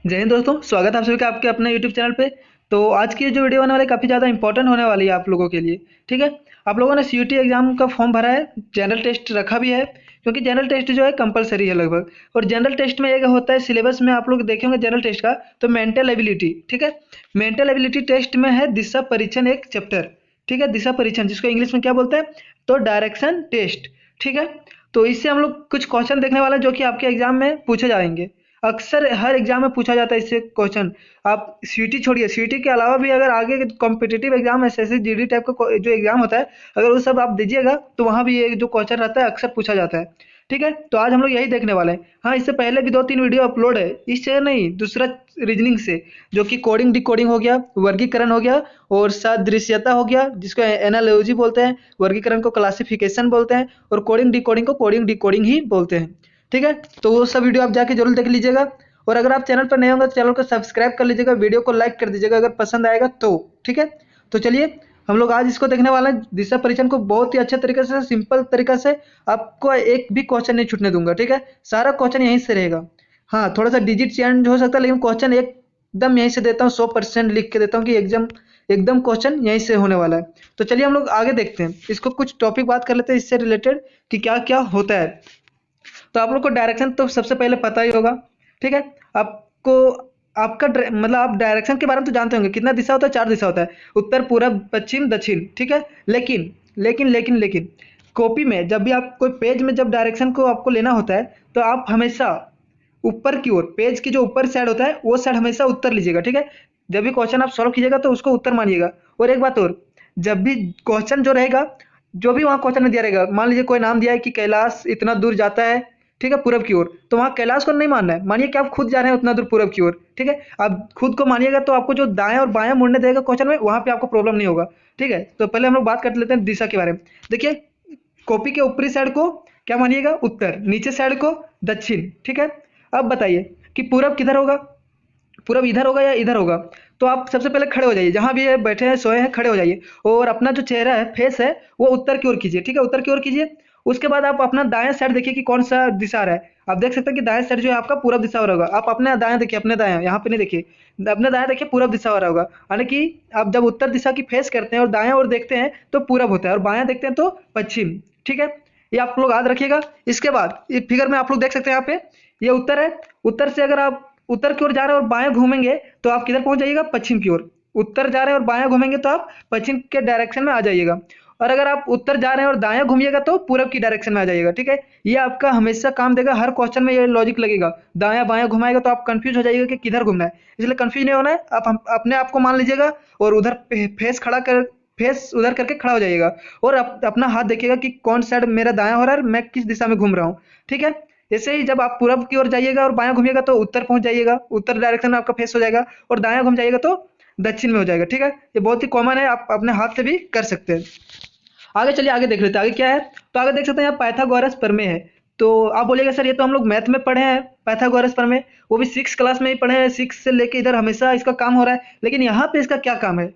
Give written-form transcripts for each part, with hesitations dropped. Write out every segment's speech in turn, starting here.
जय हिंद दोस्तों, स्वागत है आप सभी का आपके अपने यूट्यूब चैनल पे। तो आज की जो वीडियो होने वाली है काफ़ी ज़्यादा इंपॉर्टेंट होने वाली है आप लोगों के लिए। ठीक है, आप लोगों ने सीयूटी एग्जाम का फॉर्म भरा है, जनरल टेस्ट रखा भी है, क्योंकि जनरल टेस्ट जो है कंपलसरी है लगभग। और जनरल टेस्ट में एक होता है सिलेबस में आप लोग देखेंगे जनरल टेस्ट का, तो मेंटल एबिलिटी। ठीक है, मेंटल एबिलिटी टेस्ट में है दिशा परीक्षण एक चैप्टर। ठीक है, दिशा परीक्षण जिसको इंग्लिश में क्या बोलते हैं, तो डायरेक्शन टेस्ट। ठीक है, तो इससे हम लोग कुछ क्वेश्चन देखने वाले हैं जो कि आपके एग्जाम में पूछे जाएंगे। अक्सर हर एग्जाम में पूछा जाता है इससे क्वेश्चन। आप सीटी छोड़िए, सीटी के अलावा भी अगर आगे competitive exam SSC GD type का जो एग्जाम होता है, अगर वो सब आप दीजिएगा तो वहाँ भी ये जो क्वेश्चन रहता है अक्सर पूछा जाता है। ठीक है, तो आज हम लोग यही देखने वाले हैं। हाँ, इससे पहले भी 2-3 वीडियो अपलोड है, इससे नहीं दूसरा रीजनिंग से, जो कि कोडिंग डिकोडिंग हो गया, वर्गीकरण हो गया, और सादृश्यता हो गया जिसको एनालॉजी बोलते हैं, वर्गीकरण को क्लासिफिकेशन बोलते हैं, और कोडिंग डिकोडिंग को कोडिंग डिकोडिंग ही बोलते हैं। ठीक है, तो वो सब वीडियो आप जाके जरूर देख लीजिएगा। और अगर आप चैनल पर नए होंगे तो चैनल को सब्सक्राइब कर लीजिएगा, वीडियो को लाइक कर दीजिएगा अगर पसंद आएगा तो। ठीक है, तो चलिए हम लोग आज इसको देखने वाले हैं, दिशा परीक्षण को बहुत ही अच्छे तरीके से, सिंपल तरीके से। आपको एक भी क्वेश्चन नहीं छूटने दूंगा। ठीक है, सारा क्वेश्चन यहीं से रहेगा। हाँ, थोड़ा सा डिजिट चेंज हो सकता है, लेकिन क्वेश्चन एकदम यहीं से देता हूँ, 100% लिख के देता हूँ कि एग्जाम एकदम क्वेश्चन यहीं से होने वाला है। तो चलिए हम लोग आगे देखते हैं, इसको कुछ टॉपिक बात कर लेते हैं इससे रिलेटेड कि क्या क्या होता है। तो आप लोग को डायरेक्शन तो सबसे पहले पता ही होगा। ठीक है, आपको आपका मतलब आप डायरेक्शन के बारे में तो जानते होंगे, कितना दिशा होता है, 4 दिशा होता है, उत्तर पूरब पश्चिम दक्षिण। ठीक है, लेकिन लेकिन लेकिन लेकिन कॉपी में जब भी आप कोई पेज में जब डायरेक्शन को आपको लेना होता है, तो आप हमेशा ऊपर की ओर, पेज की जो ऊपर साइड होता है वो साइड हमेशा उत्तर लीजिएगा। ठीक है, जब भी क्वेश्चन आप सॉल्व कीजिएगा तो उसको उत्तर मानिएगा। और एक बात और, जब भी क्वेश्चन जो रहेगा, जो भी वहाँ क्वेश्चन में दिया रहेगा, मान लीजिए कोई नाम दिया है कि कैलाश इतना दूर जाता है, ठीक है, पूरब की ओर, तो वहाँ कैलाश को नहीं मानना है, मानिए कि आप खुद जा रहे हैं उतना दूर पूरब की ओर। ठीक है, आप खुद को मानिएगा तो आपको जो दाएं और बाएं मुड़ने देगा क्वेश्चन में, वहाँ पे आपको प्रॉब्लम नहीं होगा। ठीक है, तो पहले हम लोग बात कर लेते हैं दिशा के बारे में। देखिए, कॉपी के ऊपरी साइड को क्या मानिएगा, उत्तर, नीचे साइड को दक्षिण। ठीक है, अब बताइए कि पूरब किधर होगा, पूरब इधर होगा या इधर होगा। तो आप सबसे पहले खड़े हो जाइए, जहां भी है बैठे हैं सोए हैं खड़े हो जाइए, और अपना जो चेहरा है, फेस है, वो उत्तर की ओर कीजिए। ठीक है, उत्तर की ओर कीजिए। उसके बाद आप अपना दाएं साइड देखिए कि कौन सा दिशा आ रहा है। आप देख सकते हैं कि दाएं साइड जो है आपका पूरब दिशा हो रहा होगा। आप अपने दाएं देखिए, अपने दाएं, यहाँ पे नहीं देखिए, अपने दाएं देखिए, पूरब दिशा हो रहा होगा। यानी कि आप जब उत्तर दिशा की फेस करते हैं और दाएं ओर देखते हैं तो पूरब होता है, और बाएं देखते हैं तो पश्चिम। ठीक है, ये आप लोग याद रखिएगा। इसके बाद इस फिगर में आप लोग देख सकते हैं, यहाँ पे ये उत्तर है। उत्तर से अगर आप उत्तर की ओर जा रहे हैं और बाएं घूमेंगे तो आप किधर पहुंच जाइएगा, पश्चिम की ओर। उत्तर जा रहे हैं और बाएं घूमेंगे तो आप पश्चिम के डायरेक्शन में आ जाइएगा। और अगर आप उत्तर जा रहे हैं और दाएं घूमिएगा तो पूरब की डायरेक्शन में आ जाइएगा। ठीक है, ये आपका हमेशा काम देगा, हर क्वेश्चन में ये लॉजिक लगेगा। दायां बायां घुमाएगा तो आप कंफ्यूज हो जाइएगा कि किधर घूमना है, इसलिए कंफ्यूज नहीं होना है। आप अपने आप को मान लीजिएगा और उधर फेस खड़ा कर, फेस उधर करके खड़ा हो जाइएगा, और अपना हाथ देखिएगा कि कौन साइड मेरा दायां हो रहा है, मैं किस दिशा में घूम रहा हूँ। ठीक है, ऐसे ही जब आप पूरब की ओर जाइएगा और बायां घूमिएगा तो उत्तर पहुंच जाइएगा, उत्तर डायरेक्शन में आपका फेस हो जाएगा, और दायां घूम जाइएगा तो दक्षिण में हो जाएगा। ठीक है, ये बहुत ही कॉमन है, आप अपने हाथ से भी कर सकते हैं। आगे चलिए, आगे देख लेते हैं आगे क्या है। तो आगे देख सकते हैं यहाँ पाइथागोरस प्रमेय है। तो आप बोलिएगा सर ये तो हम लोग मैथ में पढ़े हैं पाइथागोरस प्रमेय, वो भी 6 क्लास में ही पढ़े हैं, 6 से लेके इधर हमेशा इसका काम हो रहा है, लेकिन यहाँ पे इसका क्या काम है।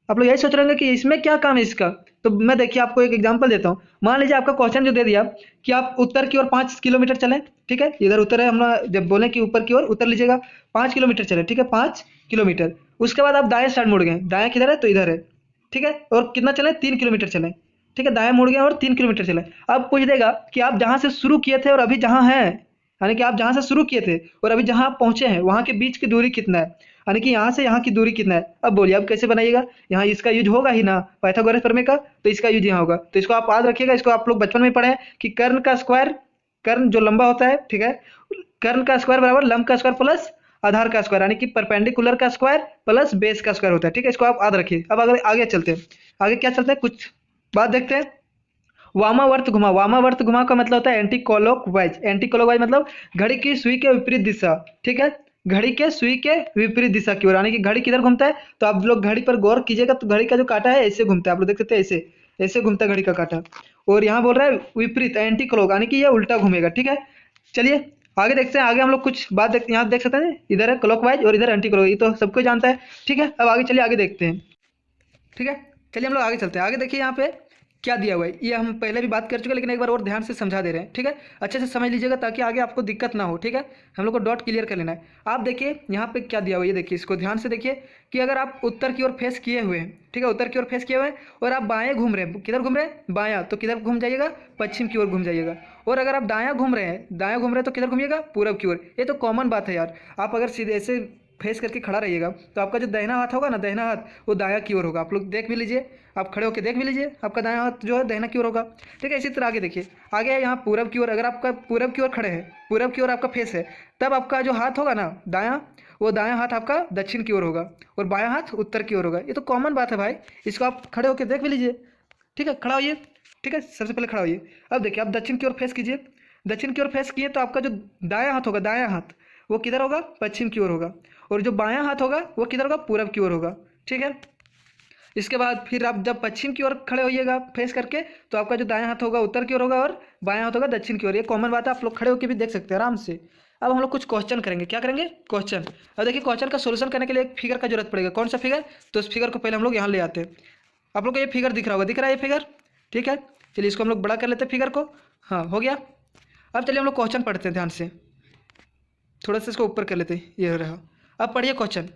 आप लोग यही सोच रहे होंगे कि इसमें क्या काम है इसका। तो मैं देखिए आपको एक एग्जांपल देता हूँ। मान लीजिए आपका क्वेश्चन जो दे दिया कि आप उत्तर की ओर 5 किलोमीटर चलें। ठीक है, इधर उत्तर है, हम जब बोले कि ऊपर की ओर उत्तर लीजिएगा, 5 किलोमीटर चले। ठीक है, 5 किलोमीटर। उसके बाद आप दाएं साइड मुड़ गए, दाएं किधर है तो इधर है। ठीक है, और कितना चले, 3 किलोमीटर चले। ठीक है, दाएं मुड़ गए और 3 किलोमीटर चले। अब पूछ देगा कि आप जहां से शुरू किए थे और अभी जहां हैं, यानी कि आप जहां से शुरू किए थे और अभी जहां आप पहुंचे हैं, वहां के बीच की दूरी कितना है, यानी कि यहाँ से यहाँ की दूरी कितना है। अब बोलिए अब कैसे बनाइएगा, यहाँ इसका यूज होगा ही ना पाइथागोरस प्रमेय का, तो इसका यूज यहाँ होगा। तो इसको आप याद रखिएगा, इसको आप लोग बचपन में पढ़े हैं कि कर्ण का स्क्वायर, कर्ण जो लंबा होता है, ठीक है, कर्ण का स्क्वायर बराबर लंब का स्क्वायर प्लस आधार का स्क्वायर, यानी कि परपेंडिकुलर का स्क्वायर प्लस बेस का स्क्वायर होता है। ठीक है, इसको आप याद रखिए। अब अगर आगे चलते हैं, आगे क्या चलते हैं, कुछ बात देखते हैं। वामावर्त घुमा, वामावर्त घुमा का मतलब होता है एंटी क्लॉकवाइज। एंटी क्लॉकवाइज मतलब घड़ी की सुई के विपरीत दिशा। ठीक है, घड़ी के सुई के विपरीत दिशा की ओर, यानी कि घड़ी किधर घूमता है, तो आप लोग घड़ी पर गौर कीजिएगा तो घड़ी का जो कांटा है ऐसे घूमता है, आप लोग देख सकते हैं ऐसे, ऐसे घूमता है घड़ी का कांटा। और यहाँ बोल रहा है विपरीत, एंटी क्लॉक, यानी कि ये उल्टा घूमेगा। ठीक है, चलिए आगे देखते हैं। आगे हम लोग कुछ बात देखते हैं, यहाँ देख सकते हैं इधर है क्लॉकवाइज और इधर एंटी क्लॉक, ये तो सबको जानता है। ठीक है, अब आगे चलिए, आगे देखते हैं। ठीक है, चलिए हम लोग आगे चलते हैं। आगे देखिए यहाँ पे क्या दिया हुआ है, ये हम पहले भी बात कर चुके हैं, लेकिन एक बार और ध्यान से समझा दे रहे हैं। ठीक है, अच्छे से समझ लीजिएगा ताकि आगे आपको दिक्कत ना हो। ठीक है, हम लोग को डॉट क्लियर कर लेना है। आप देखिए यहाँ पे क्या दिया हुआ है, ये देखिए, इसको ध्यान से देखिए कि अगर आप उत्तर की ओर फेस किए हुए हैं, ठीक है, उत्तर की ओर फेस किए हुए हैं और आप बाएं घूम रहे हैं, किधर घूम रहे हैं, बायां, तो किधर घूम जाइएगा, पश्चिम की ओर घूम जाइएगा। और अगर आप दायां घूम रहे हैं, दायां घूम रहे हैं तो किधर घूमिएगा, पूरब की ओर। ये तो कॉमन बात है यार। आप अगर सीधे ऐसे फेस करके खड़ा रहिएगा तो आपका जो दाहिना हाथ होगा ना, दाहिना हाथ वो दायां की ओर होगा। आप लोग देख भी लीजिए, आप खड़े होकर देख भी लीजिए, आपका दायां हाथ जो है दाहिना की ओर होगा। ठीक है, इसी तरह आगे देखिए, आगे है यहाँ पूरब की ओर। अगर आपका पूरब की ओर खड़े हैं, पूरब की ओर आपका फेस है, तब आपका जो हाथ होगा ना दायां, वो दायां हाथ आपका दक्षिण की ओर होगा और बायां हाथ उत्तर की ओर होगा। ये तो कॉमन बात है भाई, इसको आप खड़े होकर देख भी लीजिए। ठीक है, खड़ा होइए। ठीक है, सबसे पहले खड़ा होइए। अब देखिए, आप दक्षिण की ओर फेस कीजिए। दक्षिण की ओर फेस किए तो आपका जो दायां हाथ होगा, दायां हाथ वो किधर होगा, पश्चिम की ओर होगा। और जो बायां हाथ होगा वो किधर होगा, पूरब की ओर होगा। ठीक है, इसके बाद फिर आप जब पश्चिम की ओर खड़े होइएगा फेस करके, तो आपका जो दायां हाथ होगा उत्तर की ओर होगा और बायां हाथ होगा दक्षिण की ओर। ये कॉमन बात है, आप लोग खड़े होकर भी देख सकते हैं आराम से। अब हम लोग कुछ क्वेश्चन करेंगे। क्या करेंगे, क्वेश्चन। अब देखिए, क्वेश्चन का सोल्यूशन करने के लिए एक फिगर का जरूरत पड़ेगा। कौन सा फिगर, तो उस फिगर को पहले हम लोग यहाँ ले आते हैं। आप लोग को ये फिगर दिख रहा होगा, दिख रहा है ये फिगर। ठीक है, चलिए इसको हम लोग बड़ा कर लेते हैं फिगर को। हाँ, हो गया। अब चलिए हम लोग क्वेश्चन पढ़ते हैं ध्यान से। थोड़ा सा इसको ऊपर कर लेते हैं, ये रहा। अब पढ़िए क्वेश्चन।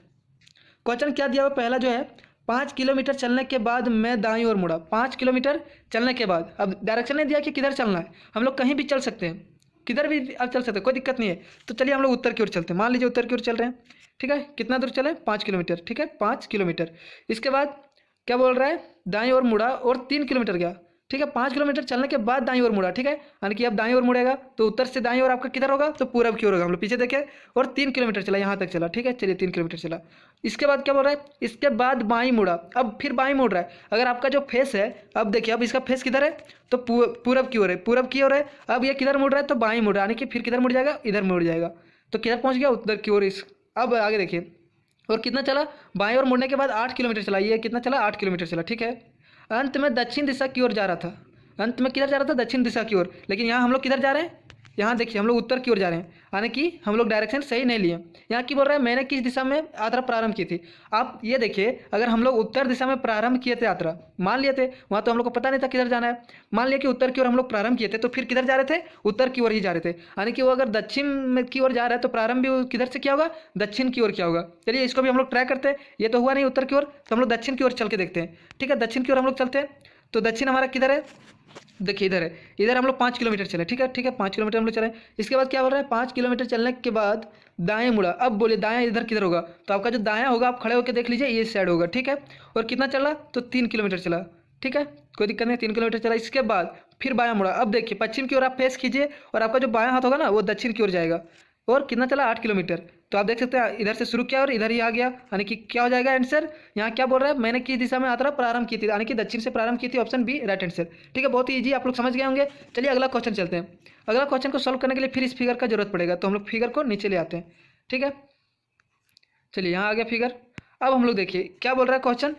क्वेश्चन क्या दिया हुआ, पहला जो है, 5 किलोमीटर चलने के बाद मैं दाईं ओर मुड़ा। 5 किलोमीटर चलने के बाद, अब डायरेक्शन नहीं दिया कि किधर चलना है, हम लोग कहीं भी चल सकते हैं, किधर भी आप चल सकते हैं, कोई दिक्कत नहीं है। तो चलिए हम लोग उत्तर की ओर चलते हैं। मान लीजिए उत्तर की ओर चल रहे हैं। ठीक है, कितना दूर चले, 5 किलोमीटर। ठीक है, 5 किलोमीटर। इसके बाद क्या बोल रहा है, दाईं ओर मुड़ा और 3 किलोमीटर गया। ठीक है, 5 किलोमीटर चलने के बाद दाईं ओर मुड़ा। ठीक है, यानी कि अब दाईं ओर मुड़ेगा तो उत्तर से दाईं ओर आपका किधर होगा, तो पूरब की ओर होगा। हम लोग पीछे देखें, और 3 किलोमीटर चला, यहाँ तक चला। ठीक है, चलिए 3 किलोमीटर चला। इसके बाद क्या बोल रहा है, इसके बाद बाईं मुड़ा। अब फिर बाईं मुड़ रहा है। अगर आपका जो फेस है, अब देखिए, अब इसका फेस किधर है, तो पूरब की ओर है, पूरब की ओर है। अब ये किधर मुड़ रहा है, तो बाईं मुड़ रहा है, यानी कि फिर किधर मुड़ जाएगा, इधर मुड़ जाएगा। तो किधर पहुँच गया, उत्तर की ओर। इस अब आगे देखिए, और कितना चला, बाईं ओर मुड़ने के बाद 8 किलोमीटर चला। ये कितना चला, 8 किलोमीटर चला। ठीक है, अंत में दक्षिण दिशा की ओर जा रहा था। अंत में किधर जा रहा था, दक्षिण दिशा की ओर। लेकिन यहाँ हम लोग किधर जा रहे हैं, यहाँ देखिए हम लोग उत्तर की ओर जा रहे हैं, यानी कि हम लोग डायरेक्शन सही नहीं लिए। यहाँ की बोल रहा है, मैंने किस दिशा में यात्रा प्रारंभ की थी। आप ये देखिए, अगर हम लोग उत्तर दिशा में प्रारंभ किए थे यात्रा, मान लिए थे, वहाँ तो हम लोग को पता नहीं था किधर जाना है, मान लिया कि उत्तर की ओर हम लोग प्रारंभ किए थे, तो फिर किधर जा रहे थे, उत्तर की ओर ही जा रहे थे। यानी कि वो अगर दक्षिण की ओर जा रहा है तो प्रारंभ भी किधर से किया होगा, दक्षिण की ओर किया होगा। चलिए इसको भी हम लोग ट्राई करते हैं। ये तो हुआ नहीं उत्तर की ओर, तो हम लोग दक्षिण की ओर चल के देखते हैं। ठीक है, दक्षिण की ओर हम लोग चलते हैं। तो दक्षिण हमारा किधर है, देखिए इधर है। इधर हम लोग 5 किलोमीटर चले। ठीक है, ठीक है, 5 किलोमीटर हम लोग चले। इसके बाद क्या बोल रहा है, 5 किलोमीटर चलने के बाद दाएं मुड़ा। अब बोलिए दाएं इधर किधर होगा, तो आपका जो दायां होगा, आप खड़े होकर देख लीजिए, ये साइड होगा। ठीक है, और कितना चला, तो 3 किलोमीटर चला। ठीक है, कोई दिक्कत नहीं, 3 किलोमीटर चला। इसके बाद फिर बायां मुड़ा। अब देखिए, पश्चिम की ओर आप फेस कीजिए और आपका जो बायां हाथ होगा ना, वो दक्षिण की ओर जाएगा। और कितना चला, 8 किलोमीटर। तो आप देख सकते हैं, इधर से शुरू किया और इधर ही आ गया, यानी कि क्या हो जाएगा आंसर। यहाँ क्या बोल रहा है, मैंने किस दिशा में यात्रा प्रारंभ की थी, यानी कि दक्षिण से प्रारंभ की थी। Option B right answer. ठीक है, बहुत ही ईजी, आप लोग समझ गए होंगे। चलिए अगला क्वेश्चन चलते हैं। अगला क्वेश्चन को सॉल्व करने के लिए फिर इस फिगर का जरूरत पड़ेगा, तो हम लोग फिगर को नीचे ले आते हैं। ठीक है, चलिए यहाँ आ गया फिगर। अब हम लोग देखिए क्या बोल रहा है क्वेश्चन।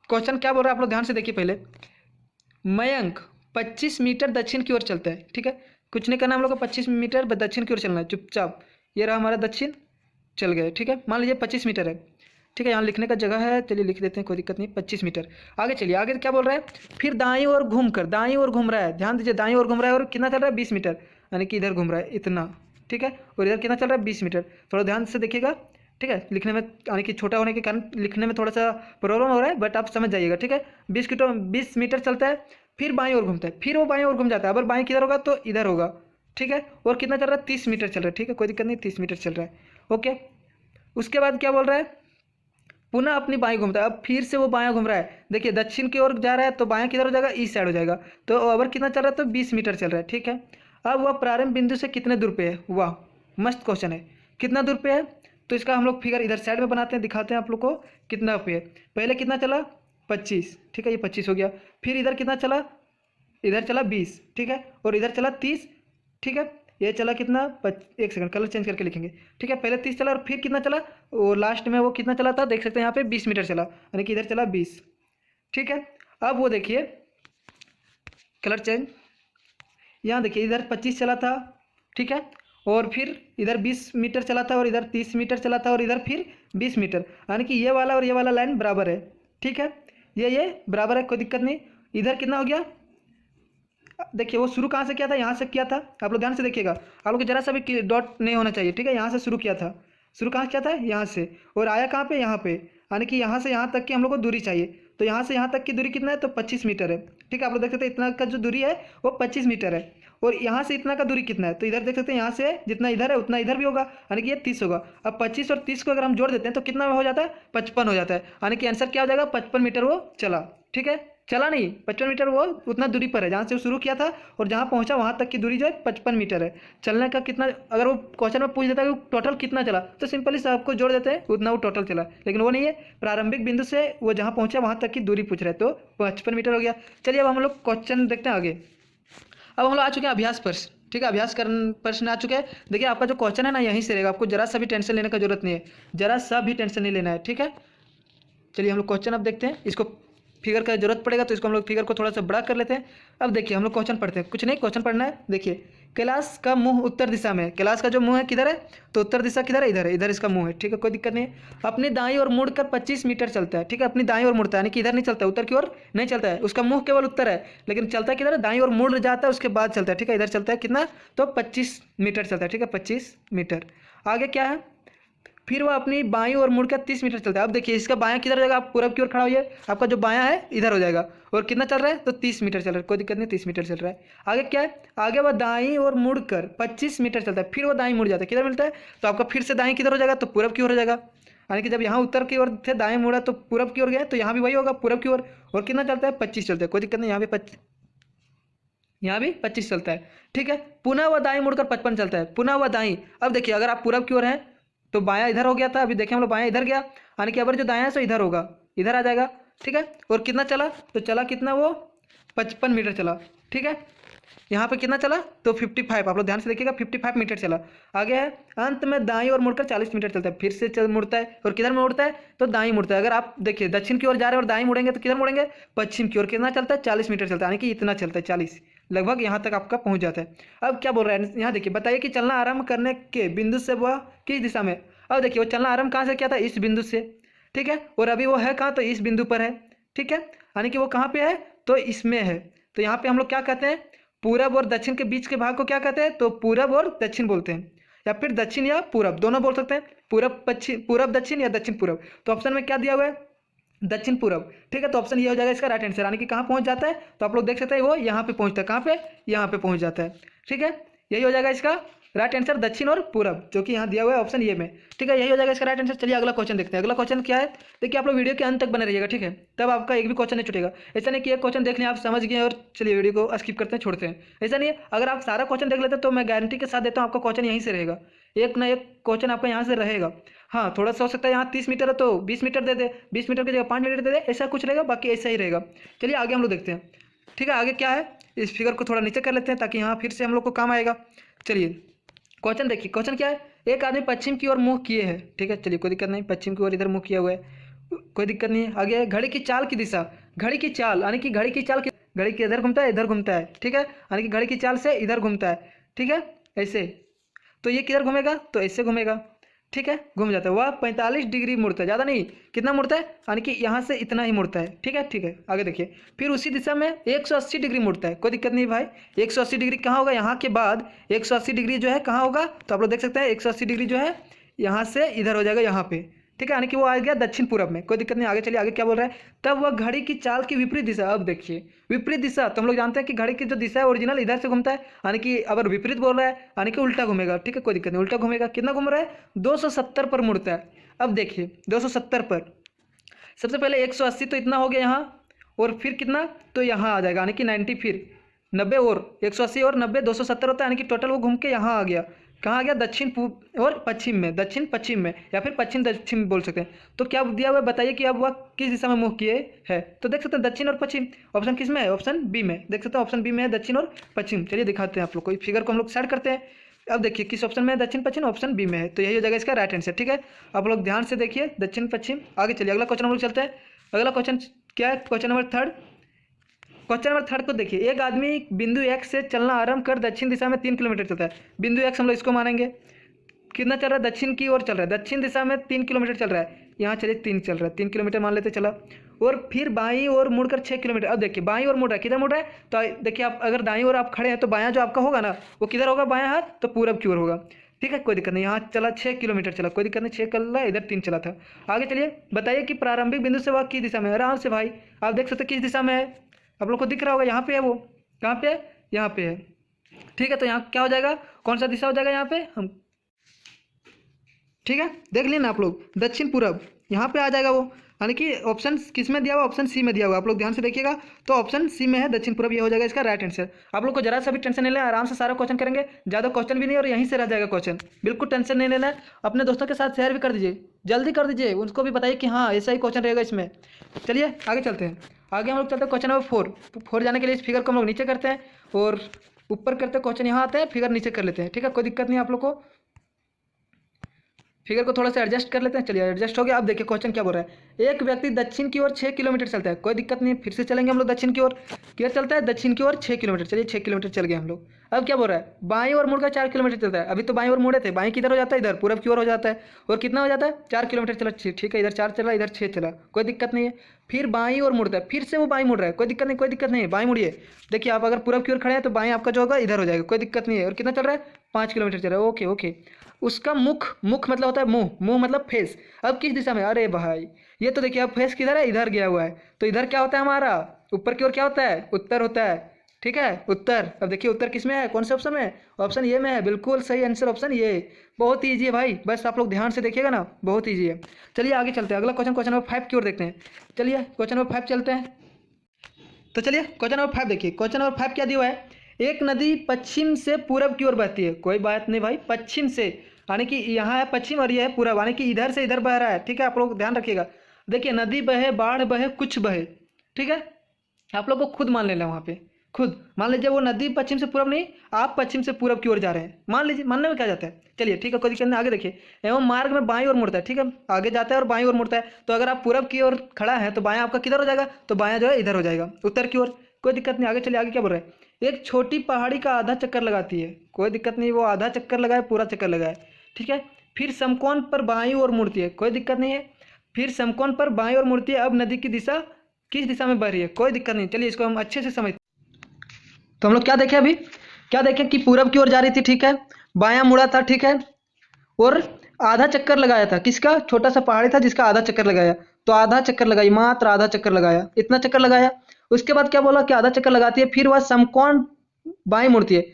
क्वेश्चन क्या बोल रहा है, आप लोग ध्यान से देखिए पहले। मयंक 25 मीटर दक्षिण की ओर चलता है। ठीक है, कुछ नहीं करना हम लोग को, 25 मीटर दक्षिण की ओर चलना है चुपचाप। ये रहा हमारा दक्षिण, चल गए। ठीक है, मान लीजिए 25 मीटर है। ठीक है, यहाँ लिखने का जगह है, चलिए लिख देते हैं, कोई दिक्कत नहीं, 25 मीटर। आगे चलिए, आगे क्या बोल रहा है, फिर दाईं ओर घूम कर, दाईं ओर घूम रहा है, ध्यान दीजिए, दाईं ओर घूम रहा है और कितना चल रहा है, 20 मीटर, यानी कि इधर घूम रहा है इतना। ठीक है, और इधर कितना चल रहा है, 20 मीटर। थोड़ा ध्यान से देखिएगा। ठीक है, लिखने में यानी कि छोटा होने के कारण लिखने में थोड़ा सा प्रॉब्लम हो रहा है, बट आप समझ जाइएगा। ठीक है, 20 मीटर चलता है, फिर बाईं ओर घूमता है, फिर वो बाईं ओर घूम जाता है। अगर बाईं किधर होगा, तो इधर होगा। ठीक है, और कितना चल रहा है, 30 मीटर चल रहा है। ठीक है, कोई दिक्कत नहीं, 30 मीटर चल रहा है। ओके, उसके बाद क्या बोल रहा है, पुनः अपनी बाएं घूमता है। अब फिर से वो बायां घूम रहा है, देखिए दक्षिण की ओर जा रहा है, तो बायां किधर हो जाएगा, ईस्ट साइड हो जाएगा। तो ओवर कितना चल रहा है, तो 20 मीटर चल रहा है। ठीक है, अब वह प्रारंभ बिंदु से कितने दूर पे है, वाह मस्त क्वेश्चन है, कितना दूर पे है। तो इसका हम लोग फिगर इधर साइड में बनाते हैं, दिखाते हैं आप लोग को कितना पे है। पहले कितना चला, 25। ठीक है, ये 25 हो गया। फिर इधर कितना चला, इधर चला 20। ठीक है, और इधर चला 30। ठीक है, ये चला कितना, एक सेकंड, कलर चेंज करके लिखेंगे। ठीक है, पहले 30 चला और फिर कितना चला, और लास्ट में वो कितना चला था, देख सकते हैं यहाँ पे 20 मीटर चला, यानी कि इधर चला 20। ठीक है, अब वो देखिए कलर चेंज, यहाँ देखिए इधर 25 चला था। ठीक है, और फिर इधर 20 मीटर चला था, और इधर 30 मीटर चला था, और इधर फिर 20 मीटर, यानी कि ये वाला और ये वाला लाइन बराबर है। ठीक है, ये बराबर है, कोई दिक्कत नहीं। इधर कितना हो गया, देखिए वो शुरू कहाँ से किया था, यहाँ से किया था। आप लोग ध्यान से देखिएगा, आप लोग को जरा सा भी डॉट नहीं होना चाहिए, ठीक है। यहाँ से शुरू किया था, शुरू कहाँ से किया था, यहाँ से, और आया कहाँ पे, यहाँ पे, यानी कि यहाँ से यहाँ तक की हम लोग को दूरी चाहिए। तो यहाँ से यहाँ तक की दूरी कितना है, तो 25 मीटर है, ठीक है। आप लोग देख सकते हैं इतना का जो दूरी है वो 25 मीटर है। और यहाँ से इतना का दूरी कितना है, तो इधर देख सकते हैं यहाँ से जितना इधर है उतना इधर भी होगा, यानी कि ये 30 होगा। अब 25 और 30 को अगर हम जोड़ देते हैं तो कितना हो जाता है, 55 हो जाता है, यानी कि आंसर क्या हो जाएगा, 55 मीटर वो चला, ठीक है। चला नहीं, 55 मीटर वो उतना दूरी पर है जहाँ से वो शुरू किया था और जहाँ पहुँचा वहाँ तक की दूरी जो है 55 मीटर है। चलने का कितना, अगर वो क्वेश्चन में पूछ देता है कि टोटल कितना चला, तो सिंपली सबको जोड़ देते हैं उतना वो टोटल चला, लेकिन वो नहीं है। प्रारंभिक बिंदु से वो जहाँ पहुँचा वहाँ तक की दूरी पूछ रहे हैं, तो 55 मीटर हो गया। चलिए अब हम लोग क्वेश्चन देखते हैं आगे। अब हम लोग आ चुके हैं अभ्यास प्रश्न, ठीक है। अभ्यास प्रश्न आ चुके हैं। देखिए आपका जो क्वेश्चन है ना यहीं से रहेगा, आपको जरा सा भी टेंशन लेने का जरूरत नहीं है, जरा सा भी टेंशन नहीं लेना है, ठीक है। चलिए हम लोग क्वेश्चन अब देखते हैं। इसको फिगर का जरूरत पड़ेगा तो इसको हम लोग फिगर को थोड़ा सा बड़ा कर लेते हैं। अब देखिए हम लोग क्वेश्चन पढ़ते हैं, कुछ नहीं क्वेश्चन पढ़ना है। देखिए कैलाश का मुंह उत्तर दिशा में है, कैलाश का जो मुंह है किधर है, तो उत्तर दिशा किधर है, इधर है, इधर इसका मुंह है, ठीक है, कोई दिक्कत नहीं है। अपनी दाईं ओर मुड़कर 25 मीटर चलता है, ठीक है, अपनी दाईं ओर मुड़ता है, यानी कि इधर नहीं चलता है, उत्तर की ओर नहीं चलता है, उसका मुंह केवल उत्तर है, लेकिन चलता किधर है, दाईं ओर मुड़ जाता है उसके बाद चलता है, ठीक है। इधर चलता है कितना, तो 25 मीटर चलता है, ठीक है, 25 मीटर। आगे क्या है, फिर वह अपनी बाईं ओर मुड़कर 30 मीटर चलता है। अब देखिए इसका बायां किधर हो जाएगा, आप पूरब की ओर खड़ा होइए, आपका जो बायां है इधर हो जाएगा, और कितना चल रहा है, तो 30 मीटर चल रहा है, कोई दिक्कत नहीं, 30 मीटर चल रहा है। आगे क्या है, आगे वह दाईं ओर मुड़कर 25 मीटर चलता है, फिर वो दाईं मुड़ जाता है, किधर मिलता है, तो आपका फिर से दाईं किधर हो जाएगा, तो पूरब की ओर हो जाएगा, यानी कि जब यहाँ उत्तर की ओर थे दाएं मुड़ा तो पूरब की ओर गया, तो यहाँ भी वही होगा पूरब की ओर, और कितना चलता है, 25 चलता है, कोई दिक्कत नहीं, यहाँ भी 25 चलता है, ठीक है। पुनः वह दाईं मुड़कर 55 चलता है, पुनः वह दाईं। अब देखिए अगर आप पूरब की ओर हैं तो बायां इधर हो गया था, अभी देखिए हम लोग बायां इधर गया, यानी कि अगर जो दायां है सो इधर होगा, इधर आ जाएगा, ठीक है। और कितना चला, तो चला कितना वो 55 मीटर चला, ठीक है। यहाँ पे कितना चला, तो 55, आप लोग ध्यान से देखिएगा 55 मीटर चला। आगे है अंत में दाईं ओर मुड़कर 40 मीटर चलता है, फिर से चल मुड़ता है, और किधर मुड़ता है, तो दाईं मुड़ता है। अगर आप देखिए दक्षिण की ओर जा रहे हैं और दाईं मुड़ेंगे तो किधर मुड़ेंगे, पश्चिम की ओर। कितना चलता है, 40 मीटर चलता है, यानी कि इतना चलता है, 40 लगभग यहाँ तक आपका पहुँच जाता है। अब क्या बोल रहा है यहाँ देखिए, बताइए कि चलना आरंभ करने के बिंदु से वह किस दिशा में। अब देखिए वो चलना आरंभ कहाँ से किया था, इस बिंदु से, ठीक है, और अभी वो है कहाँ, तो इस बिंदु पर है, ठीक है, यानी कि वो कहाँ पे है, तो इसमें है। तो यहाँ पे हम लोग क्या कहते हैं, पूरब और दक्षिण के बीच के भाग को क्या कहते हैं, तो पूरब और दक्षिण बोलते हैं, या फिर दक्षिण या पूरब दोनों बोल सकते हैं, पूरब पश्चिम, पूरब दक्षिण या दक्षिण पूरब। तो ऑप्शन में क्या दिया हुआ है, दक्षिण पूरब, ठीक है। तो ऑप्शन ये हो जाएगा इसका राइट आंसर, यानी कि कहाँ पहुँच जाता है, तो आप लोग देख सकते हैं वो यहाँ पे पहुँचता है, कहाँ पे, यहाँ पे पहुँच जाता है, ठीक है। यही हो जाएगा इसका राइट आंसर, दक्षिण और पूरब, जो कि यहाँ दिया हुआ है ऑप्शन ये में, ठीक है, यही हो जाएगा इसका राइट आंसर। चलिए अगला क्वेश्चन देखते हैं। अगला क्वेश्चन क्या है, देखिए आप लोग वीडियो के अंत तक बने रहिएगा, ठीक है, तब आपका एक भी क्वेश्चन नहीं छूटेगा। ऐसा नहीं कि एक क्वेश्चन देख लें आप समझ गए और चलिए वीडियो को स्किप करते हैं, छोड़ते हैं, ऐसा नहीं है। अगर आप सारा क्वेश्चन देख लेते हैं तो मैं गारंटी के साथ देता हूँ आपका क्वेश्चन यहीं से रहेगा, एक ना एक क्वेश्चन आपका यहाँ से रहेगा। हाँ थोड़ा सा हो सकता है यहाँ 30 मीटर है तो 20 मीटर दे दे, 20 मीटर की जगह 5 मीटर दे दे, ऐसा कुछ रहेगा, बाकी ऐसा ही रहेगा। चलिए आगे हम लोग देखते हैं, ठीक है। आगे क्या है, इस फिगर को थोड़ा नीचे कर लेते हैं ताकि यहाँ फिर से हम लोग को काम आएगा। चलिए क्वेश्चन देखिए, क्वेश्चन क्या है, एक आदमी पश्चिम की ओर मुंह किए है, ठीक है, चलिए कोई दिक्कत नहीं, पश्चिम की ओर इधर मुंह किया हुआ है, कोई दिक्कत नहीं है। आगे घड़ी की चाल की दिशा, घड़ी की चाल यानी कि घड़ी की चाल, घड़ी की इधर घूमता है, इधर घूमता है, ठीक है, यानी कि घड़ी की चाल से इधर घूमता है, ठीक है, ऐसे। तो ये किधर घूमेगा, तो ऐसे घूमेगा, ठीक है, घूम जाता है। वह 45 डिग्री मुड़ता है, ज़्यादा नहीं, कितना मुड़ता है, यानी कि यहाँ से इतना ही मुड़ता है, ठीक है, ठीक है। आगे देखिए, फिर उसी दिशा में 180 डिग्री मुड़ता है, कोई दिक्कत नहीं भाई। 180 डिग्री कहाँ होगा, यहाँ के बाद 180 डिग्री जो है कहाँ होगा, तो आप लोग देख सकते हैं 180 डिग्री जो है यहाँ से इधर हो जाएगा, यहाँ पे, ठीक है, यानी कि वो आ गया दक्षिण पूरब में, कोई दिक्कत नहीं। आगे चलिए, आगे क्या बोल रहा है, तब वह घड़ी की चाल की विपरीत दिशा। अब देखिए विपरीत दिशा, तो हम लोग जानते हैं कि घड़ी की जो दिशा है ओरिजिनल इधर से घूमता है, यानी कि अगर विपरीत बोल रहा है यानी कि उल्टा घूमेगा, ठीक है, कोई दिक्कत नहीं, उल्टा घूमेगा। कितना घूम रहा है, 270 पर मुड़ता है। अब देखिए 270 पर, सबसे पहले 180 तो इतना हो गया यहाँ, और फिर कितना, तो यहाँ आ जाएगा, यानी कि 90, फिर 90 और 180 और 90 270 होता है, यानी कि टोटल वो घूम के यहाँ आ गया, कहाँ आ गया, दक्षिण पूर्व और पश्चिम में, दक्षिण पश्चिम में, या फिर पश्चिम दक्षिण बोल सकते हैं। तो क्या दिया हुआ है, बताइए कि अब वह किस दिशा में मुँह किए है, तो देख सकते हैं दक्षिण और पश्चिम। ऑप्शन किस में है, ऑप्शन बी में, देख सकते हैं ऑप्शन बी में है दक्षिण और पश्चिम। चलिए दिखाते हैं आप लोग को, फिगर को हम लोग साइड करते हैं। अब देखिए किस ऑप्शन में है, दक्षिण पश्चिम, ऑप्शन बी में है, तो यही हो जाएगा इसका राइट आंसर, ठीक है। आप लोग ध्यान से देखिए दक्षिण पश्चिम। आगे चलिए अगला क्वेश्चन हम लोग चलते हैं। अगला क्वेश्चन क्या है, क्वेश्चन नंबर 3। क्वेश्चन नंबर 3 को देखिए, एक आदमी बिंदु एक्स से चलना आरंभ कर दक्षिण दिशा में 3 किलोमीटर चलता है। बिंदु एक्स हम लोग इसको मानेंगे, कितना चल रहा है, दक्षिण की ओर चल रहा है, दक्षिण दिशा में 3 किलोमीटर चल रहा है। यहाँ चलिए 3 चल रहा है, 3 किलोमीटर मान लेते चला। और फिर बाईं ओर मुड़कर 6 किलोमीटर। अब देखिए बाईं ओर मुड़ रहा है, किधर मुड़ रहा है, तो देखिए आप अगर दाईं ओर आप खड़े हैं तो बायां जो आपका होगा ना वो किधर होगा, बायां हाथ तो पूरब की ओर होगा। ठीक है, कोई दिक्कत नहीं। यहाँ चला 6 किलोमीटर चला, कोई दिक्कत नहीं, 6 कर रहा है, इधर 3 चला था। आगे चलिए, बताइए कि प्रारंभिक बिंदु से वह किस दिशा में है। आराम से भाई आप देख सकते किस दिशा में है, आप लोग को दिख रहा होगा, यहाँ पे है वो, कहाँ पे है, यहाँ पे है। ठीक है, तो यहाँ क्या हो जाएगा, कौन सा दिशा हो जाएगा यहाँ पे हम, ठीक है, देख लिए ना आप लोग, दक्षिण पूरब यहाँ पे आ जाएगा वो। यानी कि ऑप्शन किस में दिया हुआ, ऑप्शन सी में दिया हुआ, आप लोग ध्यान से देखिएगा। तो ऑप्शन सी में है दक्षिण पूरब, ये हो जाएगा इसका राइट आंसर। आप लोग को जरा सा भी टेंशन नहीं लेना, आराम से सारा क्वेश्चन करेंगे, ज़्यादा क्वेश्चन भी नहीं और यहीं से रह जाएगा क्वेश्चन, बिल्कुल टेंशन नहीं लेना है। अपने दोस्तों के साथ शेयर भी कर दीजिए, जल्दी कर दीजिए, उनको भी बताइए कि हाँ ऐसा ही क्वेश्चन रहेगा इसमें। चलिए आगे चलते हैं, आगे हम लोग चलते हैं क्वेश्चन नंबर 4 जाने के लिए इस फिगर को हम लोग नीचे करते हैं और ऊपर करते हैं, क्वेश्चन यहाँ आता है, फिगर नीचे कर लेते हैं। ठीक है, कोई दिक्कत नहीं आप लोग को, फिगर को थोड़ा सा एडजस्ट कर लेते हैं। चलिए एडजस्ट हो गया। अब देखिए क्वेश्चन क्या बोल रहा है, एक व्यक्ति दक्षिण की ओर 6 किलोमीटर चलता है, कोई दिक्कत नहीं, फिर से चलेंगे हम लोग दक्षिण की ओर। किधर चलता है, दक्षिण की ओर 6 किलोमीटर। चलिए 6 किलोमीटर चल गए हम लोग। अब क्या बोल रहा है, बाईं ओर मुड़कर 4 किलोमीटर चलता है। अभी तो बाईं ओर मुड़े थे, बाईं किधर हो जाता है, इधर पूरब की ओर हो जाता है। और कितना हो जाता है, 4 किलोमीटर चला, ठीक है, इधर 4 चला, इधर 6 चला, कोई दिक्कत नहीं है। फिर बाईं ओर मुड़ता है, फिर से वो बाईं मुड़ रहा है, कोई दिक्कत नहीं, कोई दिक्कत नहीं है, बाईं मुड़िए। देखिए आप अगर पूरब की ओर खड़े हैं तो बाईं आपका जो होगा इधर हो जाएगा, कोई दिक्कत नहीं है। और कितना चल रहा है, 5 किलोमीटर चल रहा है, ओके ओके। उसका मुख, मुख मतलब होता है मुंह, मुंह मतलब फेस। अब किस दिशा में, अरे भाई ये तो देखिए अब फेस किधर है, इधर गया हुआ है। तो इधर क्या होता है हमारा, ऊपर की ओर क्या होता है, उत्तर होता है। ठीक है, उत्तर। अब देखिए उत्तर किस में है, कौन से ऑप्शन में है, ऑप्शन ये में है, बिल्कुल सही आंसर ऑप्शन ये। बहुत ईजी है भाई, बस आप लोग ध्यान से देखिएगा ना, बहुत ईजी है। चलिए आगे चलते हैं, अगला क्वेश्चन, क्वेश्चन नंबर 5 की ओर देखते हैं। चलिए क्वेश्चन नंबर 5 चलते हैं। तो चलिए क्वेश्चन नंबर 5 देखिए, क्वेश्चन नंबर 5 क्या दिया हुआ है, एक नदी पश्चिम से पूरब की ओर बहती है। कोई बात नहीं भाई, पश्चिम से यानी कि यहाँ है पश्चिम और ये है पूरब, यानी कि इधर से इधर बह रहा है। ठीक है, आप लोग ध्यान रखिएगा। देखिए नदी बहे, बाढ़ बहे, कुछ बहे। ठीक है, आप लोग को खुद मान लेना, वहाँ पे खुद मान लीजिए वो नदी पश्चिम से पूरब नहीं, आप पश्चिम से पूरब की ओर जा रहे हैं, मान लीजिए, मानने में क्या जाता है। चलिए ठीक है, कोई दिक्कत नहीं, आगे देखिए। एवं मार्ग में बाईं ओर मुड़ता है, ठीक है, आगे जाता है और बाईं ओर मुड़ता है। तो अगर आप पूरब की ओर खड़ा है तो बायां आपका किधर हो जाएगा, तो बायां जो है इधर हो जाएगा, उत्तर की ओर। कोई दिक्कत नहीं, आगे चलिए, आगे क्या बोल रहे हैं, एक छोटी पहाड़ी का आधा चक्कर लगाती है। कोई दिक्कत नहीं, वो आधा चक्कर लगाए, पूरा चक्कर लगाए। ठीक है, फिर समकोण पर बाईं ओर मुड़ती है, कोई दिक्कत नहीं है, फिर समकोण पर बाईं ओर मुड़ती है। अब नदी की दिशा किस दिशा में बह रही है, कोई दिक्कत नहीं। चलिए इसको हम अच्छे से समझ, तो हम लोग क्या देखें अभी, क्या देखें कि पूरब की ओर जा रही थी, ठीक है, बायां मुड़ा था, ठीक है, और आधा चक्कर लगाया था, किसका, छोटा सा पहाड़ी था जिसका आधा चक्कर लगाया। तो आधा चक्कर लगाई, मात्र आधा चक्कर लगाया, इतना चक्कर लगाया। उसके बाद क्या बोला कि आधा चक्कर लगाती है, फिर वह समकोण बाईं मुड़ती है।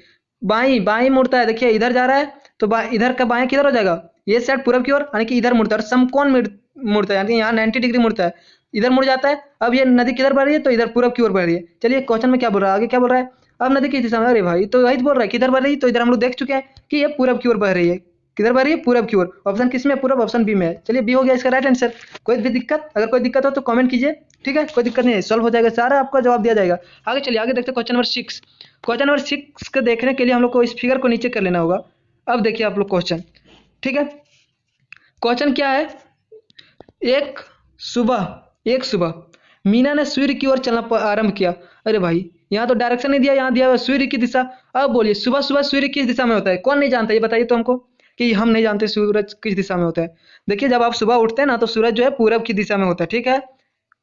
बाईं बाईं मुड़ता है, देखिए इधर जा रहा है तो इधर का बाएं किधर हो जाएगा, ये साइड पूरब की ओर, यानी कि इधर मुड़ता है। और समकोण मुड़ता है, यानी कि यहाँ 90 डिग्री मुड़ता है, इधर मुड़ जाता है। अब ये नदी किधर बह रही है, तो इधर पूरब की ओर बह रही है। चलिए क्वेश्चन में क्या बोल रहा है, आगे क्या बोल रहा है, अब नदी किस दिशा में, अरे भाई तो वही तो बोल रहा है किधर बह रही है, तो इधर हम लोग देख चुके हैं कि ये पूरब की ओर बह रही है। किधर बह रही है, पूरब की ओर। ऑप्शन किस में, पूरब, ऑप्शन बी में है। चलिए बी हो गया इसका राइट आंसर। कोई भी दिक्कत, अगर कोई दिक्कत हो तो कमेंट कीजिए, ठीक है, कोई दिक्कत नहीं है, सॉल्व हो जाएगा, सारा आपका जवाब दिया जाएगा। आगे चलिए, आगे देखते हैं क्वेश्चन नंबर 6। क्वेश्चन नंबर 6 को देखने के लिए हम लोग को इस फिगर को नीचे कर लेना होगा। अब देखिए आप लोग क्वेश्चन, ठीक है, क्वेश्चन क्या है, एक एक सुबह मीना ने सूर्य की ओर चलना आरंभ किया। अरे भाई यहाँ तो डायरेक्शन नहीं दिया, यहाँ दिया हुआ सूर्य की दिशा। अब बोलिए सुबह सुबह सूर्य किस दिशा में होता है, कौन नहीं जानता, ये बताइए तो हमको, कि हम नहीं जानते सूरज किस दिशा में होता है। देखिए जब आप सुबह उठते हैं ना तो सूरज जो है पूरब की दिशा में होता है, ठीक है,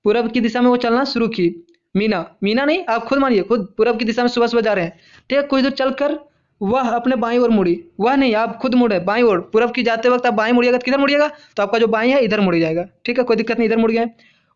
पूरब की दिशा में वो चलना शुरू की। मीना, मीना नहीं, आप खुद मानिए, खुद पूरब की दिशा में सुबह सुबह जा रहे हैं, ठीक है, कुछ दूर चलकर वह अपने बाईं ओर मुड़ी। वह नहीं, आप खुद मुड़े बाईं ओर, पूरब की जाते वक्त आप बाईं मुड़िएगा तो किधर मुड़िएगा, तो आपका जो बाईं है इधर मुड़ जाएगा, ठीक है, कोई दिक्कत नहीं, इधर मुड़ गए।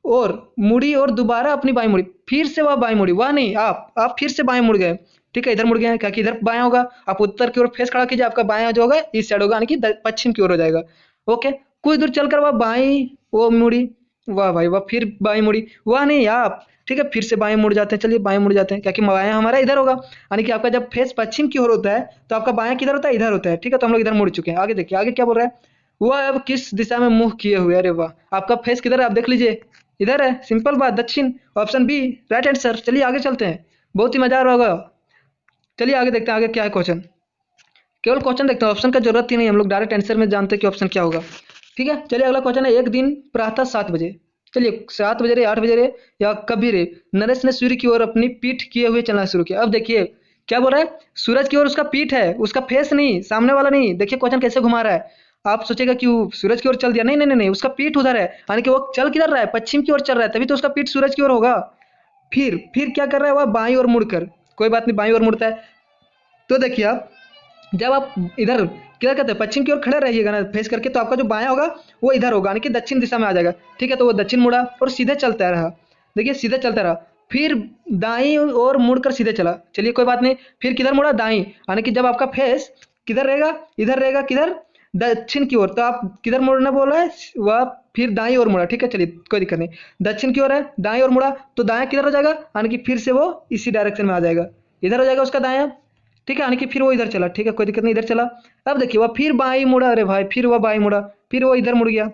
और मुड़ी और दोबारा अपनी बाईं मुड़ी, फिर से वह बाईं मुड़ी, वह नहीं, आप फिर से बाएं मुड़ गए, ठीक है, इधर मुड़ गए हैं, क्या कि इधर बायां होगा। आप उत्तर की ओर फेस खड़ा कीजिए, आपका बायां जो होगा इस साइड होगा, यानी कि पश्चिम की ओर हो जाएगा। ओके, कुछ दूर चलकर वह बाईं वो मुड़ी, वाह भाई वाह, फिर बाईं मुड़ी, वह नहीं आप, ठीक है, फिर से बाएं मुड़ जाते हैं। चलिए बाएं मुड़ जाते हैं, क्या कि बायां हमारा इधर होगा, यानी कि आपका जब फेस पश्चिम की ओर होता है तो आपका बायां किधर होता है, इधर होता है, ठीक है, तो हम लोग इधर मुड़ चुके हैं। आगे देखिए, आगे क्या बोल रहा है, वह अब किस दिशा में मुंह किए हुए, अरे वाह, आपका फेस किधर है, आप देख लीजिए, इधर है, सिंपल बात, दक्षिण, ऑप्शन बी राइट आंसर। चलिए आगे चलते हैं, बहुत ही मजा आ रहा होगा। चलिए आगे देखते हैं आगे क्या है क्वेश्चन, केवल क्वेश्चन देखते हैं, ऑप्शन का जरूरत ही नहीं, हम लोग डायरेक्ट आंसर में जानते हैं कि ऑप्शन क्या होगा, ठीक है। चलिए अगला क्वेश्चन है, एक दिन प्रातः 7 बजे, चलिए 7 बजे रे, 8 बजे रे, या कभी रे, नरेश ने सूर्य की ओर अपनी पीठ किए हुए चलना शुरू किया। अब देखिए क्या बोल रहा है, सूरज की ओर उसका पीठ है, उसका फेस नहीं, सामने वाला नहीं। देखिए क्वेश्चन कैसे घुमा रहा है। आप सोचेगा कि वो सूरज की ओर चल दिया, नहीं नहीं नहीं नहीं, उसका पीठ उधर है, यानी कि वो चल किधर रहा है, पश्चिम की ओर चल रहा है, तभी तो उसका पीठ सूरज की ओर होगा। फिर क्या कर रहा है वह, बाईं ओर मुड़कर, कोई बात नहीं बाईं ओर मुड़ता है। तो देखिए आप, जब आप इधर क्या कहते हैं पश्चिम की ओर खड़े रहिएगा ना फेस करके, तो आपका जो बायां होगा वो इधर होगा, यानी कि दक्षिण दिशा में आ जाएगा। ठीक है, तो वो दक्षिण मुड़ा और सीधे चलता रहा। देखिए सीधे चलता रहा, फिर दाईं ओर मुड़कर सीधे चला, चलिए कोई बात नहीं। फिर किधर मुड़ा, दाईं, यानी कि जब आपका फेस किधर रहेगा, इधर रहेगा, किधर, दक्षिण की ओर, तो आप किधर मुड़ना बोल रहा है वह, फिर दाईं ओर मुड़ा। ठीक है, चलिए कोई दिक्कत नहीं, दक्षिण की ओर है, दाईं ओर मुड़ा, तो दायां किधर हो जाएगा, यानी कि फिर से वो इसी डायरेक्शन में आ जाएगा, इधर हो जाएगा उसका दायां। ठीक है, यानी कि फिर वो इधर चला। ठीक है, कोई दिक्कत नहीं, इधर चला। अब देखिए वह फिर बाई मुड़ा, अरे भाई फिर वह बाई मुड़ा, फिर वो इधर मुड़ गया।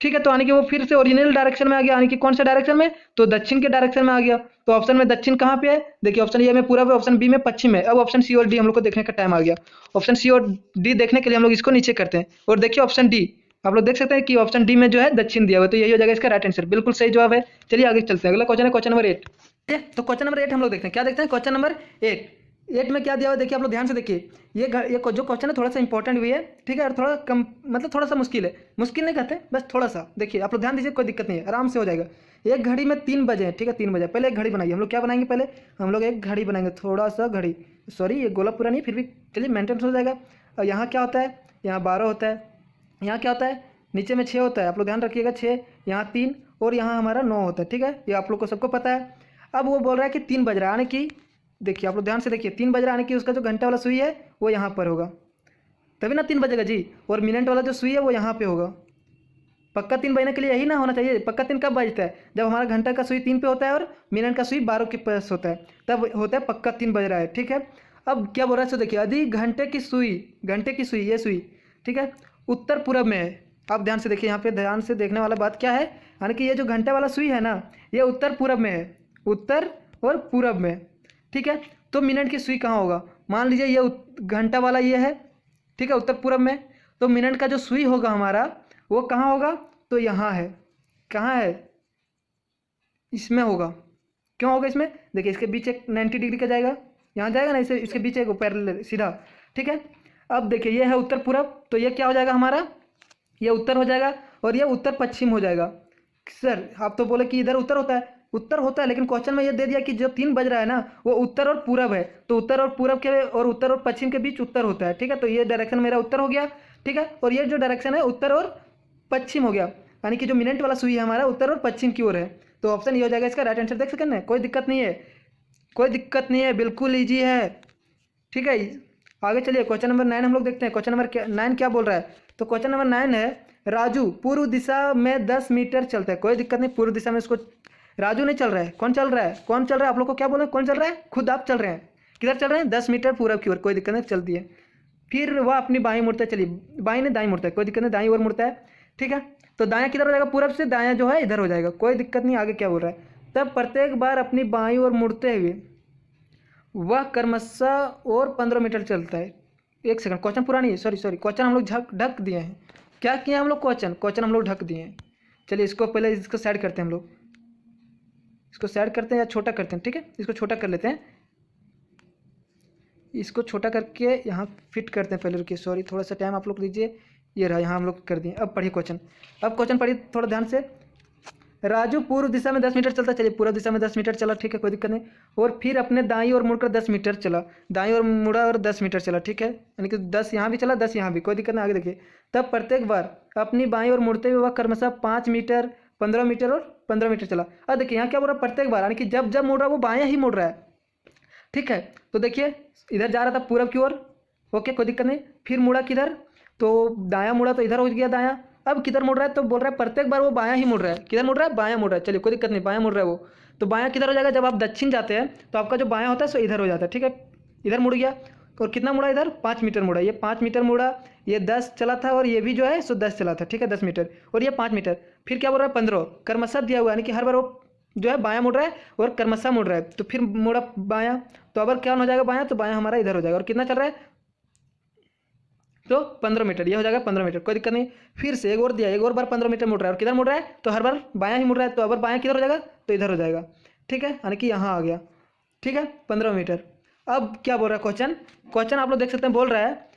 ठीक है, तो यानी कि वो फिर से ओरिजिनल डायरेक्शन में आ गया, यानी कि कौन सा डायरेक्शन में, तो दक्षिण के डायरेक्शन में आ गया। तो ऑप्शन में दक्षिण कहाँ पे है, देखिए ऑप्शन ए में पूरब है, ऑप्शन बी में पश्चिम है। अब ऑप्शन सी और डी हम लोग को देखने का टाइम आ गया। ऑप्शन सी और डी देखने के लिए हम लोग इसको नीचे करते हैं, और देखिए ऑप्शन डी, आप लोग देख सकते हैं कि ऑप्शन डी में जो है दक्षिण दिया हुआ है, तो यही हो जाएगा इसका राइट आंसर, बिल्कुल सही जवाब है। चलिए आगे चलते हैं, अगला क्वेश्चन है क्वेश्चन नंबर 8। तो क्वेश्चन नंबर 8 हम लोग देखते हैं, क्या देखते हैं, क्वेश्चन नंबर 8। 8 में क्या दिया हुआ है देखिए आप लोग ध्यान से देखिए। ये जो क्वेश्चन है थोड़ा सा इंपॉर्टेंट भी है, ठीक है, और थोड़ा कम, मतलब थोड़ा सा मुश्किल है, मुश्किल नहीं कहते, बस थोड़ा सा देखिए आप लोग ध्यान दीजिए, कोई दिक्कत नहीं है, आराम से हो जाएगा। एक घड़ी में 3 बजे हैं, ठीक है 3 बजे, पहले एक घड़ी बनाइए, हम लोग क्या बनाएंगे, पहले हम लोग एक घड़ी बनाएंगे, थोड़ा सा घड़ी, सॉरी ये गोला पूरा नहीं, फिर भी चलिए मेंटेन हो जाएगा। और यहाँ क्या होता है, यहाँ 12 होता है, यहाँ क्या होता है, नीचे में 6 होता है, आप लोग ध्यान रखिएगा 6, यहाँ 3, और यहाँ हमारा 9 होता है। ठीक है, ये आप लोग को सबको पता है। अब वो बोल रहा है कि 3 बज रहा है, यानी कि देखिए आप लोग ध्यान से देखिए, 3 बज रहा है, यानी कि उसका जो घंटा वाला सुई है वो यहाँ पर होगा, तभी ना 3 बजेगा जी। और मिनट वाला जो सुई है वो यहाँ पे होगा। पक्का 3 बजने के लिए यही ना होना चाहिए। पक्का 3 कब बजता है, जब हमारा घंटा का सुई 3 पे होता है और मिनट का सुई 12 के पास होता है, तब होता है पक्का 3 बज रहा है। ठीक है, अब क्या बोल रहा है, सो देखिए, यदि घंटे की सुई, ये सुई, ठीक है, उत्तर पूरब में है। आप ध्यान से देखिए, यहाँ पे ध्यान से देखने वाला बात क्या है, यानी कि ये जो घंटे वाला सुई है ना, ये उत्तर पूरब में है, उत्तर और पूरब में। ठीक है, तो मिनट की सुई कहाँ होगा, मान लीजिए ये घंटा वाला ये है, ठीक है, उत्तर पूरब में, तो मिनट का जो सुई होगा हमारा वो कहाँ होगा, तो यहाँ है, कहाँ है, इसमें होगा। क्यों होगा इसमें, देखिए इसके बीच एक 90 डिग्री का जाएगा, यहाँ जाएगा ना, इसे इसके बीच एक पैरेलल सीधा। ठीक है, अब देखिए ये है उत्तर पूरब, तो ये क्या हो जाएगा हमारा, ये उत्तर हो जाएगा, और ये उत्तर पश्चिम हो जाएगा। सर आप तो बोले कि इधर उत्तर होता है, उत्तर होता है, लेकिन क्वेश्चन में ये दे दिया कि जो 3 बज रहा है ना वो उत्तर और पूरब है, तो उत्तर और पूरब के और उत्तर और पश्चिम के बीच उत्तर होता है। ठीक है, तो ये डायरेक्शन मेरा उत्तर हो गया। ठीक है, और ये जो डायरेक्शन है उत्तर और पश्चिम हो गया, यानी कि जो मिनट वाला सुई है हमारा उत्तर और पश्चिम की ओर है, तो ऑप्शन ये हो जाएगा इसका राइट आंसर। देख सकते हैं, कोई दिक्कत नहीं है, कोई दिक्कत नहीं है, बिल्कुल ईजी है। ठीक है, आगे चलिए क्वेश्चन नंबर 9 हम लोग देखते हैं। क्वेश्चन नंबर 9 क्या बोल रहा है, तो क्वेश्चन नंबर 9 है, राजू पूर्व दिशा में 10 मीटर चलता है। कोई दिक्कत नहीं, पूर्व दिशा में इसको, राजू नहीं चल रहा है, कौन चल रहा है, कौन चल रहा है, आप लोग को क्या बोले, कौन चल रहा है, खुद आप चल रहे हैं, किधर चल रहे हैं, 10 मीटर पूरब की ओर, कोई दिक्कत नहीं चलती है। फिर वह अपनी बाईं मुड़ता है, चलिए बाईं ने दाईं मुड़ता है, कोई दिक्कत नहीं, दाईं ओर मुड़ता है। ठीक है, तो दायां किधर हो जाएगा, पूरब से, दायां जो है इधर हो जाएगा, कोई दिक्कत नहीं। आगे क्या बोल रहा है, तब प्रत्येक बार अपनी बाईं ओर मुड़ते हुए वह क्रमशः और 15 मीटर चलता है। एक सेकंड, क्वेश्चन पूरा नहीं है, सॉरी सॉरी, क्वेश्चन हम लोग ढक दिए हैं। क्या किया हम लोग, क्वेश्चन हम लोग ढक दिए हैं। चलिए इसको पहले इसको साइड करते हैं, हम लोग इसको साइड करते हैं या छोटा करते हैं। ठीक है, इसको छोटा कर लेते हैं, इसको छोटा करके यहाँ फिट करते हैं पहले, रुकिए सॉरी थोड़ा सा टाइम आप लोग दीजिए। ये रहा, यहाँ हम लोग कर दिए। अब पढ़िए क्वेश्चन, अब क्वेश्चन पढ़िए थोड़ा ध्यान से। राजू पूर्व दिशा में 10 मीटर चलता, चलिए पूर्व दिशा में 10 मीटर चला, ठीक है कोई दिक्कत नहीं। और फिर अपने दाईं ओर मुड़कर 10 मीटर चला, दाईं ओर मुड़ा और 10 मीटर चला। ठीक है, यानी कि 10 यहाँ भी चला, 10 यहाँ भी, कोई दिक्कत नहीं। आगे देखिए, तब प्रत्येक बार अपनी बाईं ओर मुड़ते हुए वह क्रमशः 5 मीटर, 15 मीटर और 15 मीटर चला। अब देखिए यहाँ क्या बोल रहा है, प्रत्येक बार, यानी कि जब जब मुड़ रहा है वो बायां ही मुड़ रहा है। ठीक है, तो देखिए इधर जा रहा था पूरब की ओर, ओके कोई दिक्कत नहीं। फिर मुड़ा किधर, तो दायां मुड़ा, तो इधर हो गया दायां। अब किधर मुड़ रहा है, तो बोल रहा है प्रत्येक बार वो बायां ही मुड़ रहा है। किधर मुड़ रहा है, बायां मुड़ रहा है, चलिए कोई दिक्कत नहीं, बायां मुड़ रहा है वो। तो बायां किधर हो जाएगा, जब आप दक्षिण जाते हैं तो आपका जो बायां होता है सो इधर हो जाता है। ठीक है, इधर मुड़ गया, और कितना मुड़ा इधर, 5 मीटर मुड़ा, ये 5 मीटर मुड़ा, ये 10 चला था, और ये भी जो है सो 10 चला था। ठीक है, 10 मीटर और ये 5 मीटर। फिर क्या बोल रहा है, 15 क्रमशः दिया हुआ, यानी कि हर बार वो जो है बायां मुड़ रहा है और क्रमशः मुड़ रहा है। तो फिर मुड़ा बायां, तो अगर क्या हो जाएगा बायां, तो बायां हमारा इधर हो जाएगा। और कितना चल रहा है, तो 15 मीटर, ये हो जाएगा 15 मीटर, कोई दिक्कत नहीं। फिर से एक और दिया, एक और बार 15 मीटर मुड़ रहा है, और किधर मुड़ रहा है, तो हर बार बायां ही मुड़ रहा है, तो अगर बायां किधर हो जाएगा, तो इधर हो जाएगा। ठीक है, यानी कि यहाँ आ गया। ठीक है, 15 मीटर। अब क्या बोल रहा है क्वेश्चन, क्वेश्चन आप लोग देख सकते हैं, बोल रहा है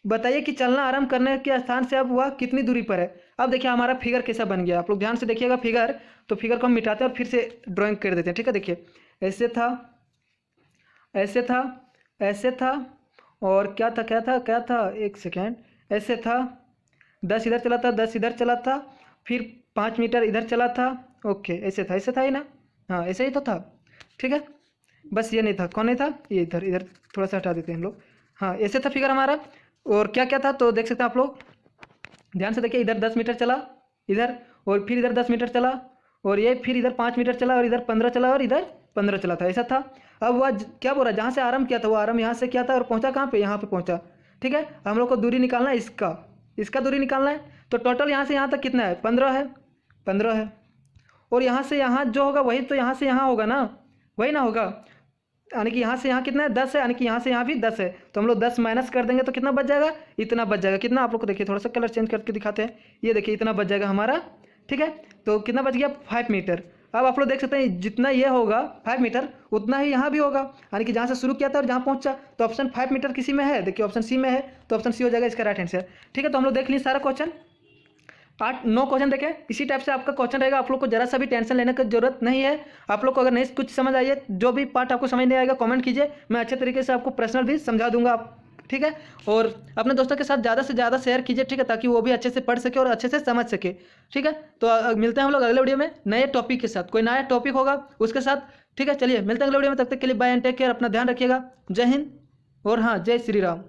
बताइए कि चलना आरंभ करने के स्थान से अब वह कितनी दूरी पर है। अब देखिए हमारा फिगर कैसा बन गया, आप लोग ध्यान से देखिएगा फिगर, तो फिगर को हम मिटाते हैं और फिर से ड्राइंग कर देते हैं। ठीक है, देखिए ऐसे था, ऐसे था, ऐसे था, और क्या था क्या था क्या था, एक सेकेंड, ऐसे था, 10 इधर चला था, 10 इधर चला था, फिर 5 मीटर इधर चला था। ओके, ऐसे था ही ना, हाँ ऐसे ही तो था। ठीक है, बस ये नहीं था, कौन नहीं था, ये इधर, इधर थोड़ा सा हटा देते हैं हम लोग। हाँ ऐसे था फिगर हमारा, और क्या क्या था तो देख सकते हैं आप लोग, ध्यान से देखिए, इधर 10 मीटर चला, इधर, और फिर इधर 10 मीटर चला, और ये फिर इधर 5 मीटर चला, और इधर 15 चला, और इधर 15 चला था, ऐसा था। अब वह क्या बोल रहा है, जहाँ से आरंभ किया था वो आरंभ यहाँ से किया था और पहुँचा कहाँ पे, यहाँ पे पहुँचा। ठीक है, हम लोग को दूरी निकालना है, इसका दूरी निकालना है। तो टोटल यहाँ से यहाँ तक कितना है, 15 है, 15 है, और यहाँ से यहाँ जो होगा वही तो यहाँ से यहाँ होगा ना, वही ना होगा, यानी कि यहाँ से यहाँ कितना है, 10 है, यानी कि यहाँ से यहाँ भी 10 है, तो हम लोग 10 माइनस कर देंगे तो कितना बच जाएगा, इतना बच जाएगा। कितना, आप लोग को देखिए थोड़ा सा कलर चेंज करके दिखाते हैं, ये देखिए इतना बच जाएगा हमारा। ठीक है, तो कितना बच गया, 5 मीटर। अब आप लोग देख सकते हैं जितना ये होगा 5 मीटर उतना ही यहाँ भी होगा, यानी कि जहाँ से शुरू किया था और जहाँ पहुँचा, तो ऑप्शन 5 मीटर किसी में है, देखिए ऑप्शन सी में है, तो ऑप्शन सी हो जाएगा इसका राइट आंसर। ठीक है, तो हम लोग देख लीजिए सारा क्वेश्चन, 8-9 क्वेश्चन देखें, इसी टाइप से आपका क्वेश्चन रहेगा, आप लोग को जरा सा भी टेंशन लेने की जरूरत नहीं है। आप लोग को अगर नहीं कुछ समझ आइए, जो भी पार्ट आपको समझ नहीं आएगा कमेंट कीजिए, मैं अच्छे तरीके से आपको पर्सनल भी समझा दूंगा आप। ठीक है, और अपने दोस्तों के साथ ज़्यादा से ज़्यादा शेयर कीजिए, ठीक है, ताकि वो भी अच्छे से पढ़ सके और अच्छे से समझ सके। ठीक है, तो मिलते हैं हम लोग अगले वीडियो में नए टॉपिक के साथ, कोई नया टॉपिक होगा उसके साथ। ठीक है, चलिए मिलते हैं अगले वीडियो में, तब तक के लिए बाय एंड टेक केयर, अपना ध्यान रखिएगा, जय हिंद और हाँ जय श्री राम।